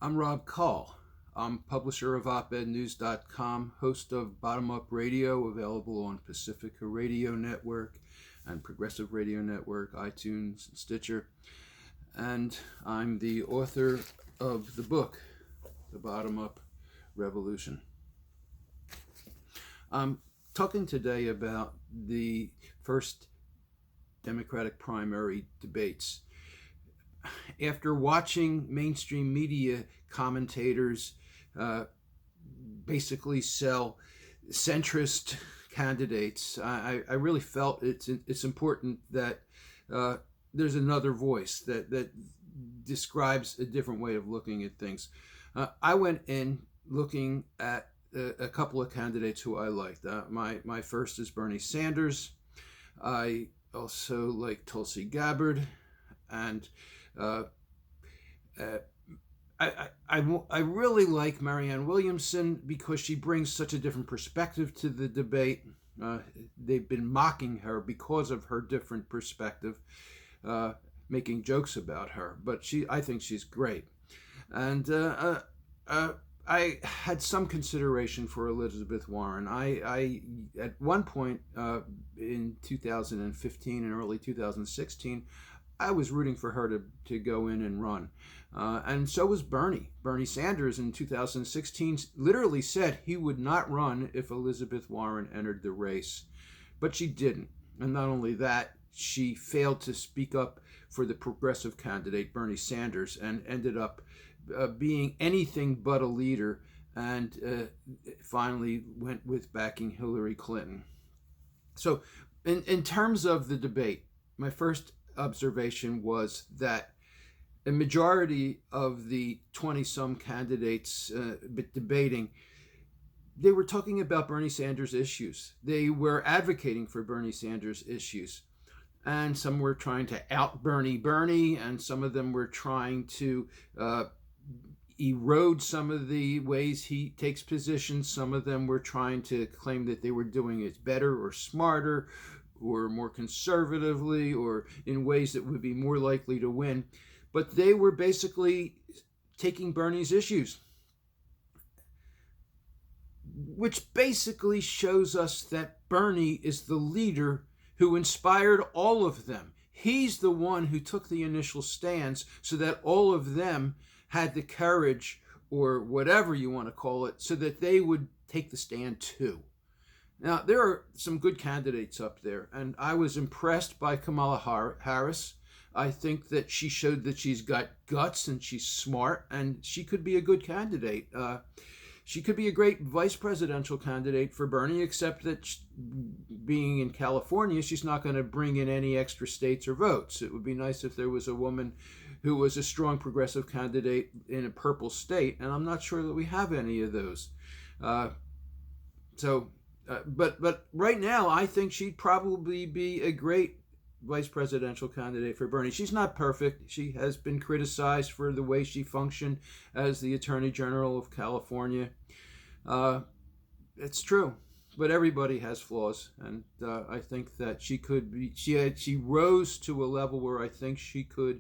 I'm Rob Kall. I'm publisher of opednews.com, host of Bottom Up Radio, available on Pacifica Radio Network and Progressive Radio Network, iTunes, and Stitcher. And I'm the author of the book, The Bottom Up Revolution. I'm talking today about the first Democratic primary debates. After watching mainstream media commentators basically sell centrist candidates, I really felt it's important that there's another voice that describes a different way of looking at things. I went in looking at a couple of candidates who I liked. My first is Bernie Sanders. I also like Tulsi Gabbard, and I really like Marianne Williamson because she brings such a different perspective to the debate. They've been mocking her because of her different perspective, making jokes about her, but I think she's great. And I had some consideration for Elizabeth Warren. I at one point in 2015 and early 2016, I was rooting for her to go in and run. And so was Bernie. Bernie Sanders in 2016 literally said he would not run if Elizabeth Warren entered the race. But she didn't. And not only that, she failed to speak up for the progressive candidate, Bernie Sanders, and ended up being anything but a leader, and finally went with backing Hillary Clinton. So in terms of the debate, my first observation was that a majority of the 20-some candidates debating, they were talking about Bernie Sanders issues. They were advocating for Bernie Sanders issues. And some were trying to out Bernie, and some of them were trying to erode some of the ways he takes positions. Some of them were trying to claim that they were doing it better or smarter or more conservatively or in ways that would be more likely to win. But they were basically taking Bernie's issues, which basically shows us that Bernie is the leader who inspired all of them. He's the one who took the initial stands so that all of them had the courage, or whatever you want to call it, so that they would take the stand too. Now, there are some good candidates up there, and I was impressed by Kamala Harris. I think that she showed that she's got guts and she's smart, and she could be a good candidate. She could be a great vice presidential candidate for Bernie, except that being in California, she's not going to bring in any extra states or votes. It would be nice if there was a woman who was a strong progressive candidate in a purple state, and I'm not sure that we have any of those. But right now, I think she'd probably be a great vice presidential candidate for Bernie. She's not perfect. She has been criticized for the way she functioned as the Attorney General of California. It's true, but everybody has flaws, and I think that she could be. She rose to a level where I think she could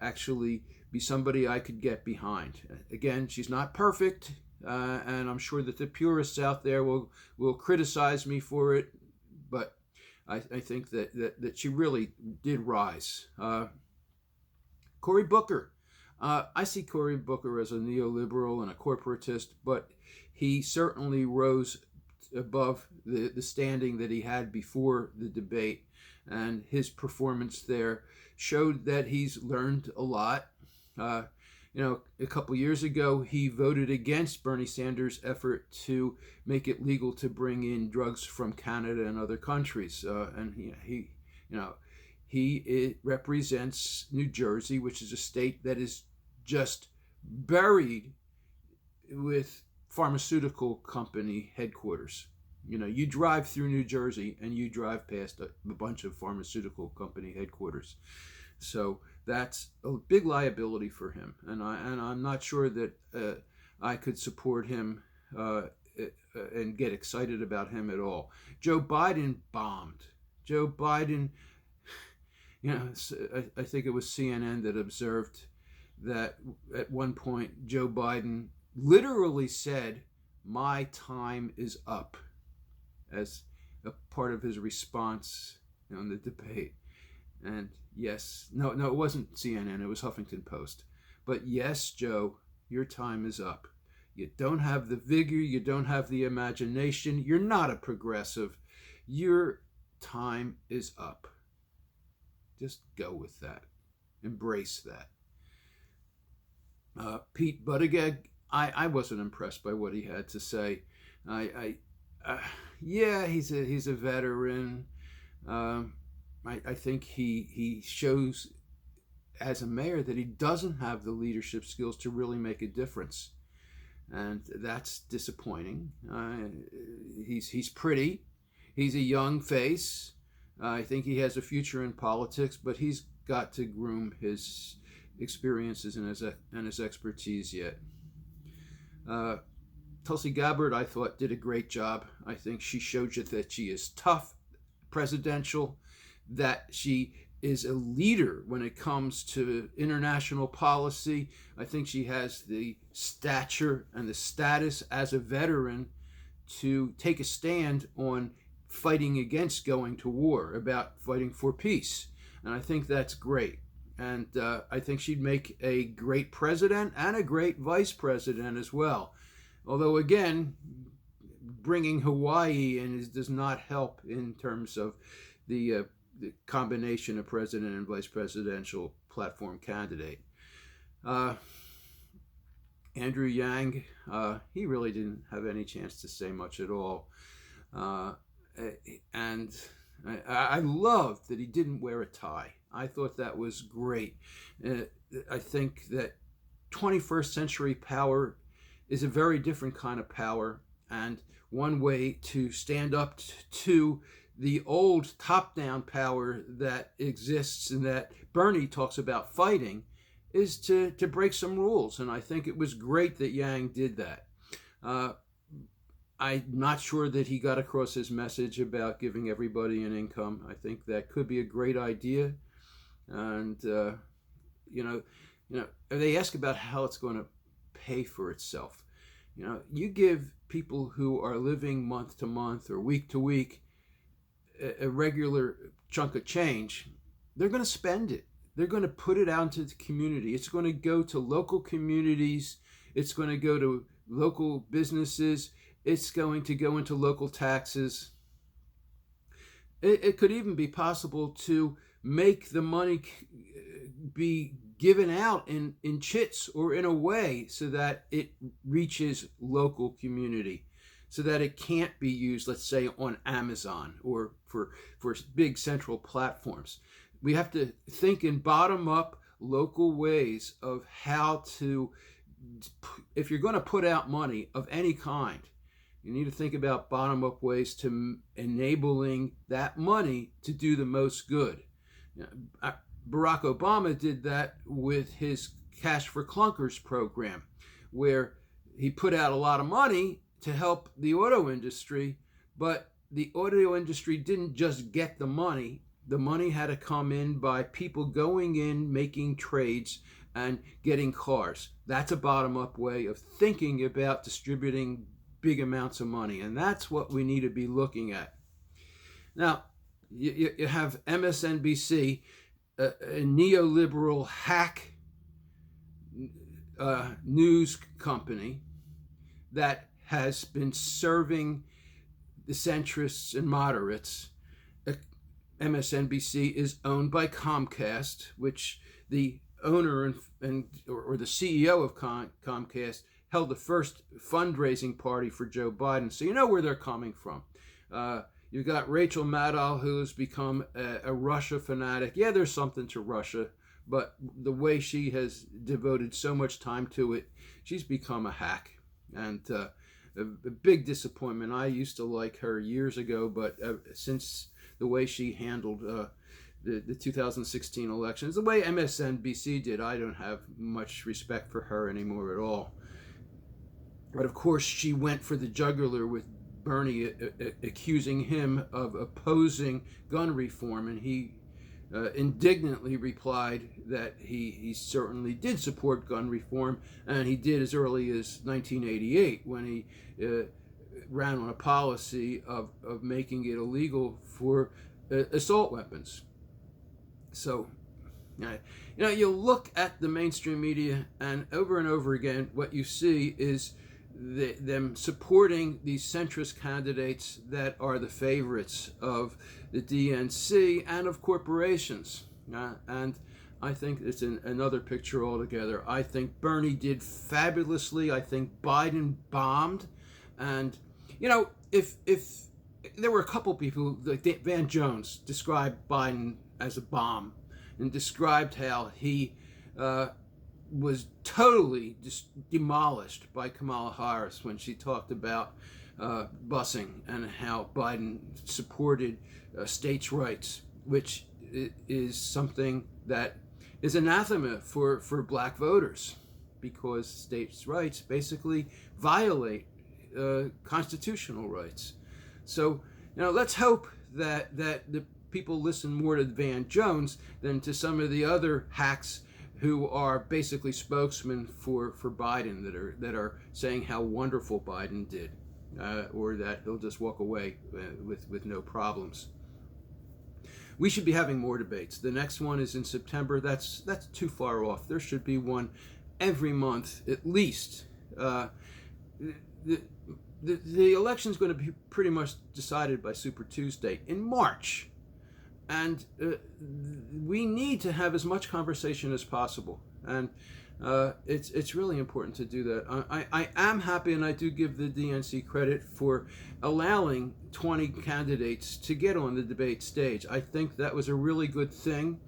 actually be somebody I could get behind. Again, she's not perfect, and I'm sure that the purists out there will criticize me for it, but I think that she really did rise. Cory Booker. I see Cory Booker as a neoliberal and a corporatist, but he certainly rose above the standing that he had before the debate, and his performance there showed that he's learned a lot. A couple years ago, he voted against Bernie Sanders' effort to make it legal to bring in drugs from Canada and other countries, and he represents New Jersey, which is a state that is just buried with pharmaceutical company headquarters. You drive through New Jersey and you drive past a bunch of pharmaceutical company headquarters. So that's a big liability for him, and I'm not sure that I could support him and get excited about him at all. Joe Biden bombed. Joe Biden, I think it was CNN that observed that at one point Joe Biden literally said, "My time is up," as a part of his response on the debate. And yes, no, it wasn't CNN, it was Huffington Post. But yes, Joe, your time is up. You don't have the vigor, you don't have the imagination, you're not a progressive. Your time is up. Just go with that. Embrace that. Pete Buttigieg, I wasn't impressed by what he had to say. Yeah, he's a veteran. I think he shows as a mayor that he doesn't have the leadership skills to really make a difference, and that's disappointing. He's pretty. He's a young face. I think he has a future in politics, but he's got to groom his experiences and his expertise yet. Tulsi Gabbard, I thought, did a great job. I think she showed you that she is tough, presidential, that she is a leader when it comes to international policy. I think she has the stature and the status as a veteran to take a stand on fighting against going to war, about fighting for peace. And I think that's great. And I think she'd make a great president and a great vice president as well. Although, again, bringing Hawaii in does not help in terms of the combination of president and vice presidential platform candidate. Andrew Yang, he really didn't have any chance to say much at all. And I loved that he didn't wear a tie. I thought that was great. I think that 21st century power is a very different kind of power, and one way to stand up to the old top-down power that exists and that Bernie talks about fighting is to break some rules, and I think it was great that Yang did that. I'm not sure that he got across his message about giving everybody an income. I think that could be a great idea, and they ask about how it's going to pay for itself. You give people who are living month to month or week to week a regular chunk of change, they're going to spend it. They're going to put it out into the community. It's going to go to local communities. It's going to go to local businesses. It's going to go into local taxes. It could even be possible to make the money be given out in chits or in a way so that it reaches local community, so that it can't be used, let's say, on Amazon or for big central platforms. We have to think in bottom-up local ways of how to, if you're going to put out money of any kind, you need to think about bottom-up ways to enabling that money to do the most good. Barack Obama did that with his Cash for Clunkers program, where he put out a lot of money to help the auto industry, but the auto industry didn't just get the money. The money had to come in by people going in, making trades, and getting cars. That's a bottom-up way of thinking about distributing big amounts of money, and that's what we need to be looking at. Now, you have MSNBC, a neoliberal hack news company that has been serving the centrists and moderates. MSNBC is owned by Comcast, which the owner or the CEO of Comcast held the first fundraising party for Joe Biden. So you know where they're coming from. You've got Rachel Maddow, who's become a Russia fanatic. Yeah, there's something to Russia, but the way she has devoted so much time to it, she's become a hack. And a big disappointment. I used to like her years ago, but since the way she handled the 2016 elections, the way MSNBC did, I don't have much respect for her anymore at all. But of course, she went for the jugular with Bernie, accusing him of opposing gun reform, and he indignantly replied that he certainly did support gun reform, and he did as early as 1988 when he ran on a policy of making it illegal for assault weapons. So, you look at the mainstream media, and over again, what you see is them supporting these centrist candidates that are the favorites of the DNC and of corporations. And I think it's another picture altogether. I think Bernie did fabulously. I think Biden bombed. And, if there were a couple people, like Van Jones described Biden as a bomb and described how he was totally demolished by Kamala Harris when she talked about busing and how Biden supported states' rights, which is something that is anathema for black voters, because states' rights basically violate constitutional rights. So, let's hope that the people listen more to Van Jones than to some of the other hacks who are basically spokesmen for Biden that are saying how wonderful Biden did, or that he'll just walk away with no problems. We should be having more debates. The next one is in September. That's too far off. There should be one every month at least. The election is going to be pretty much decided by Super Tuesday in March. And we need to have as much conversation as possible. And it's really important to do that. I am happy, and I do give the DNC credit for allowing 20 candidates to get on the debate stage. I think that was a really good thing.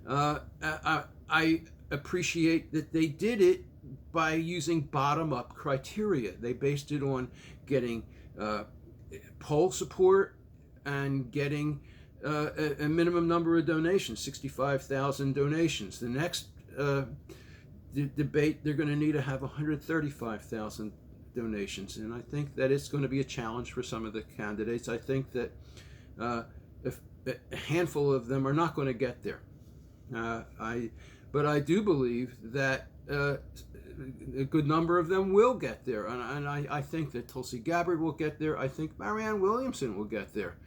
I appreciate that they did it by using bottom-up criteria. They based it on getting poll support and getting a minimum number of donations, 65,000 donations. The next debate, they're going to need to have 135,000 donations, and I think that it's going to be a challenge for some of the candidates. I think that if a handful of them are not going to get there. But I do believe that a good number of them will get there, and I think that Tulsi Gabbard will get there. I think Marianne Williamson will get there,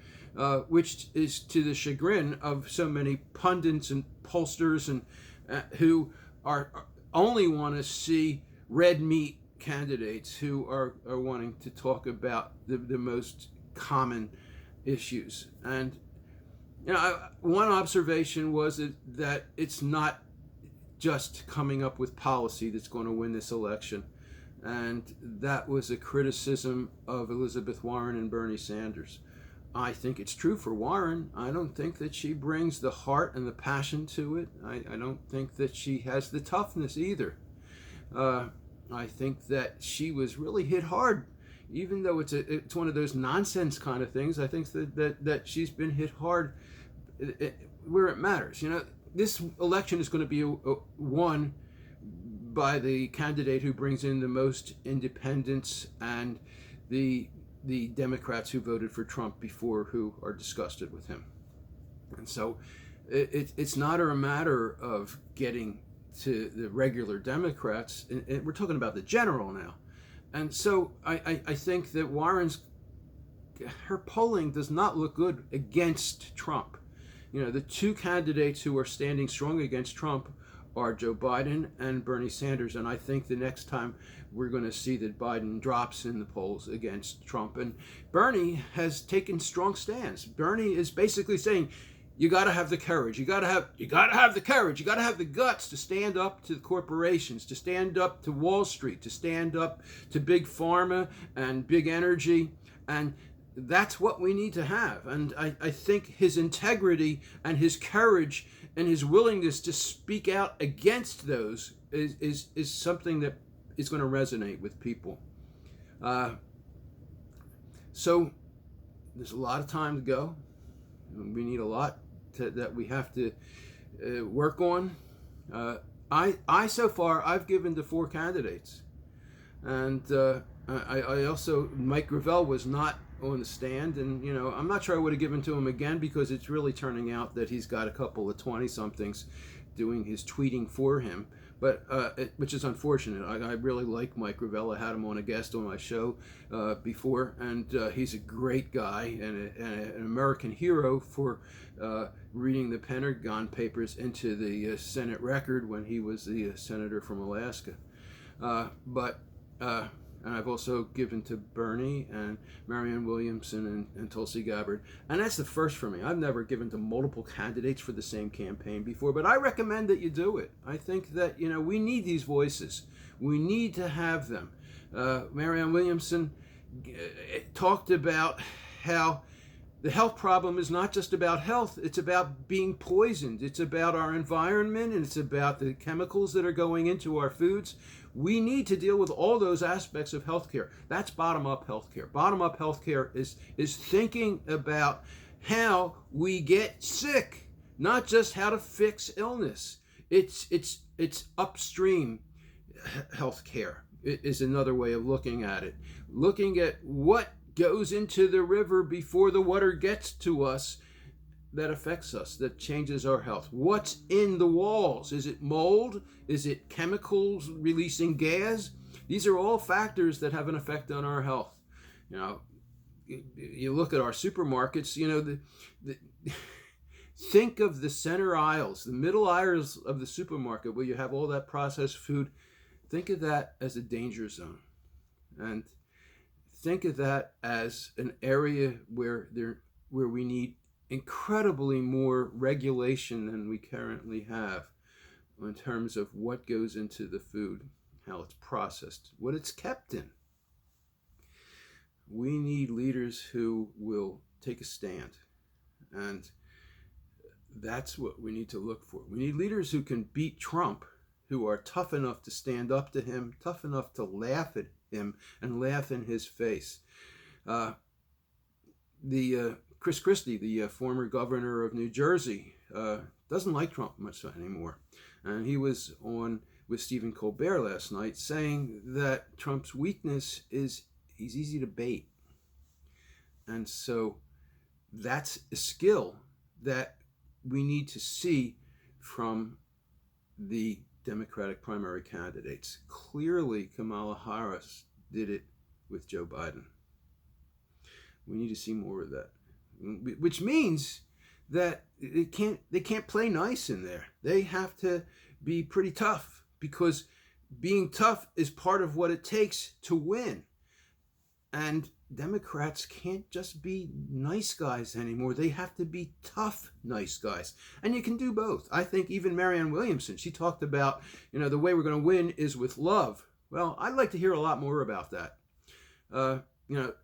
which is to the chagrin of so many pundits and pollsters and who are only want to see red meat candidates who are wanting to talk about the most common issues. And one observation was that it's not just coming up with policy that's going to win this election. And that was a criticism of Elizabeth Warren and Bernie Sanders. I think it's true for Warren. I don't think that she brings the heart and the passion to it. I don't think that she has the toughness either. I think that she was really hit hard, even though it's one of those nonsense kind of things. I think that she's been hit hard where it matters. This election is going to be won by the candidate who brings in the most independents and the Democrats who voted for Trump before, who are disgusted with him. And so it's not a matter of getting to the regular Democrats. We're talking about the general now. And so I think that her polling does not look good against Trump. The two candidates who are standing strong against Trump are Joe Biden and Bernie Sanders. And I think the next time we're going to see that Biden drops in the polls against Trump. And Bernie has taken strong stands. Bernie is basically saying, you got to have the courage. You got to have the courage. You got to have the guts to stand up to the corporations, to stand up to Wall Street, to stand up to big pharma and big energy. And that's what we need to have. And I think his integrity and his courage and his willingness to speak out against those is something that is going to resonate with people. So there's a lot of time to go. We need a lot that we have to work on. I so far, I've given to 4 candidates. And I also, Mike Gravel was not on the stand, and I'm not sure I would have given to him again, because it's really turning out that he's got a couple of 20-somethings doing his tweeting for him, but which is unfortunate. I really like Mike Gravel. I had him on a guest on my show before, and he's a great guy and an American hero for reading the Pentagon Papers into the Senate record when he was the senator from Alaska. And I've also given to Bernie and Marianne Williamson and Tulsi Gabbard. And that's the first for me. I've never given to multiple candidates for the same campaign before, but I recommend that you do it. I think that, we need these voices. We need to have them. Marianne Williamson talked about how the health problem is not just about health, it's about being poisoned. It's about our environment, and it's about the chemicals that are going into our foods. We need to deal with all those aspects of healthcare. That's bottom-up healthcare. Bottom-up healthcare is thinking about how we get sick, not just how to fix illness. It's upstream healthcare is another way of looking at it. Looking at what goes into the river before the water gets to us that affects us, that changes our health. What's in the walls? Is it mold? Is it chemicals releasing gas? These are all factors that have an effect on our health. You look at our supermarkets, think of the center aisles, the middle aisles of the supermarket where you have all that processed food. Think of that as a danger zone. And think of that as an area where we need incredibly more regulation than we currently have in terms of what goes into the food, how it's processed, what it's kept in. We need leaders who will take a stand, and that's what we need to look for. We need leaders who can beat Trump, who are tough enough to stand up to him, tough enough to laugh at him and laugh in his face. Chris Christie, the former governor of New Jersey, doesn't like Trump much anymore. And he was on with Stephen Colbert last night saying that Trump's weakness is he's easy to bait. And so that's a skill that we need to see from the Democratic primary candidates. Clearly, Kamala Harris did it with Joe Biden. We need to see more of that, which means that they can't play nice in there. They have to be pretty tough, because being tough is part of what it takes to win. And Democrats can't just be nice guys anymore. They have to be tough, nice guys. And you can do both. I think even Marianne Williamson, she talked about, the way we're going to win is with love. Well, I'd like to hear a lot more about that.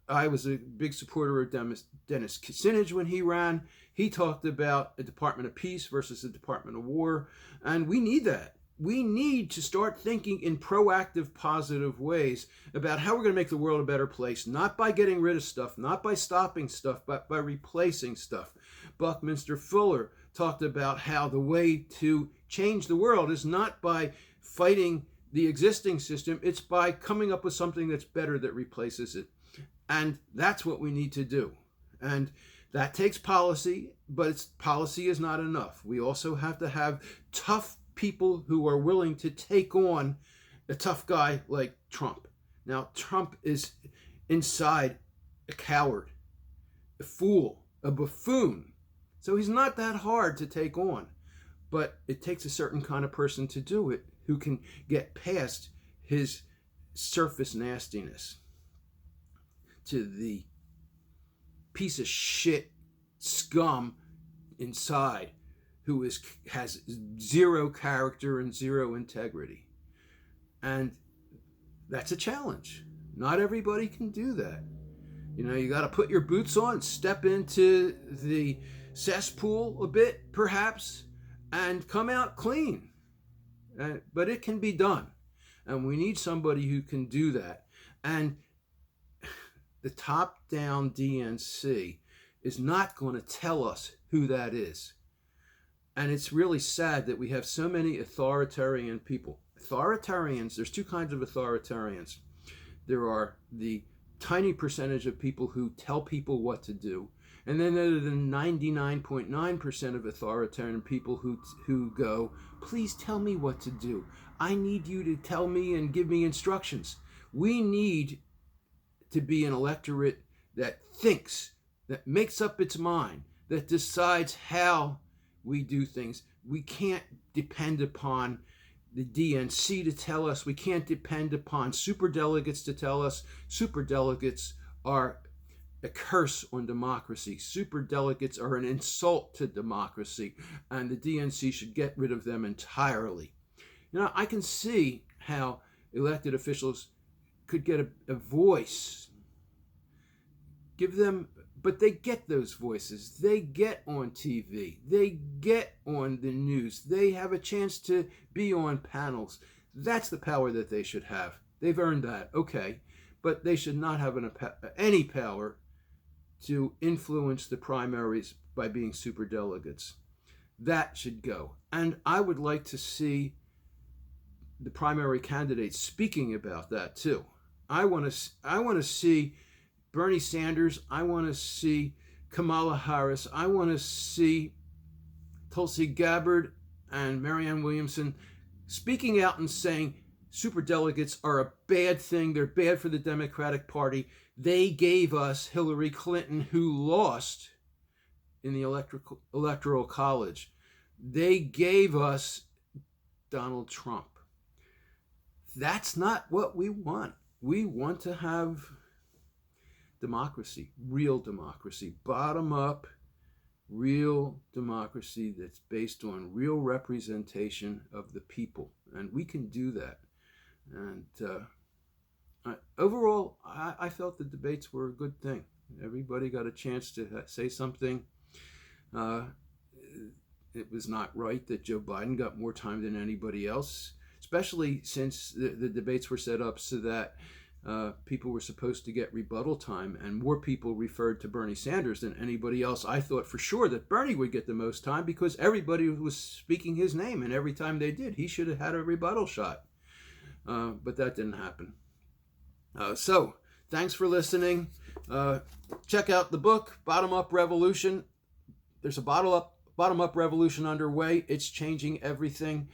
I was a big supporter of Dennis Kucinich when he ran. He talked about a Department of Peace versus a Department of War. And we need that. We need to start thinking in proactive, positive ways about how we're going to make the world a better place, not by getting rid of stuff, not by stopping stuff, but by replacing stuff. Buckminster Fuller talked about how the way to change the world is not by fighting the existing system, it's by coming up with something that's better that replaces it. And that's what we need to do. And that takes policy, but policy is not enough. We also have to have tough people who are willing to take on a tough guy like Trump. Now, Trump is inside a coward, a fool, a buffoon. So he's not that hard to take on. But it takes a certain kind of person to do it who can get past his surface nastiness to the piece of shit scum inside who has zero character and zero integrity. And that's a challenge. Not everybody can do that. You got to put your boots on, step into the cesspool a bit, perhaps, and come out clean. But it can be done. And we need somebody who can do that. And the top-down DNC is not going to tell us who that is. And it's really sad that we have so many authoritarian people. Authoritarians, there's two kinds of authoritarians. there are the tiny percentage of people who tell people what to do, and then there are the 99.9% of authoritarian people who go, please tell me what to do. I need you to tell me and give me instructions. We need to be an electorate that thinks, that makes up its mind, that decides how we do things. We can't depend upon the DNC to tell us. We can't depend upon superdelegates to tell us. Superdelegates are a curse on democracy. Superdelegates are an insult to democracy, and the DNC should get rid of them entirely. I can see how elected officials could get a voice. Give them, but they get those voices. They get on TV. They get on the news. They have a chance to be on panels. That's the power that they should have. They've earned that, okay. But they should not have any power to influence the primaries by being superdelegates. That should go. And I would like to see the primary candidates speaking about that too. I want to see Bernie Sanders. I want to see Kamala Harris. I want to see Tulsi Gabbard and Marianne Williamson speaking out and saying superdelegates are a bad thing. They're bad for the Democratic Party. They gave us Hillary Clinton, who lost in the Electoral College. They gave us Donald Trump. That's not what we want. We want to have democracy, real democracy, bottom up, real democracy that's based on real representation of the people. And we can do that. And overall, I felt the debates were a good thing. Everybody got a chance to say something. It was not right that Joe Biden got more time than anybody else, especially since the debates were set up so that people were supposed to get rebuttal time, and more people referred to Bernie Sanders than anybody else. I thought for sure that Bernie would get the most time because everybody was speaking his name, and every time they did, he should have had a rebuttal shot. But that didn't happen. So thanks for listening. Check out the book, Bottom Up Revolution. There's a bottom up revolution underway. It's changing everything.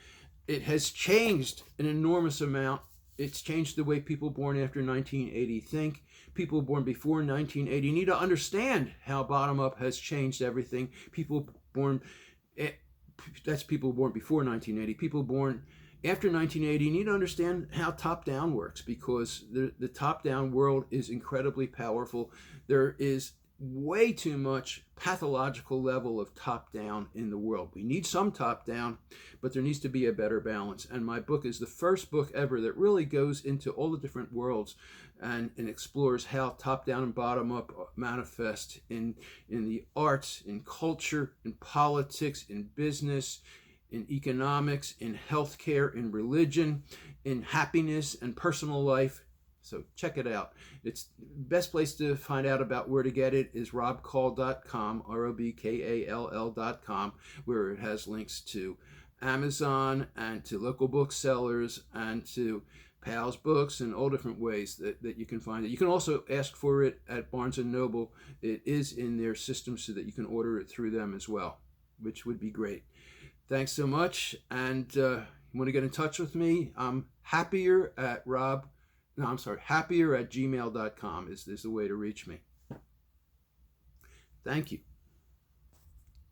It has changed an enormous amount. It's changed the way people born after 1980 think. People born before 1980 need to understand how bottom up has changed everything. People born before 1980. People born after 1980 need to understand how top down works, because the top down world is incredibly powerful. There is way too much pathological level of top down in the world. We need some top down, but there needs to be a better balance. And my book is the first book ever that really goes into all the different worlds and explores how top down and bottom up manifest in the arts, in culture, in politics, in business, in economics, in healthcare, in religion, in happiness and personal life. So check it out. It's the best place to find out about where to get it is robkall.com, ROBKALL.com, where it has links to Amazon and to local booksellers and to Pal's Books and all different ways that you can find it. You can also ask for it at Barnes & Noble. It is in their system so that you can order it through them as well, which would be great. Thanks so much. And you want to get in touch with me? I'm happier@gmail.com is the way to reach me. Thank you.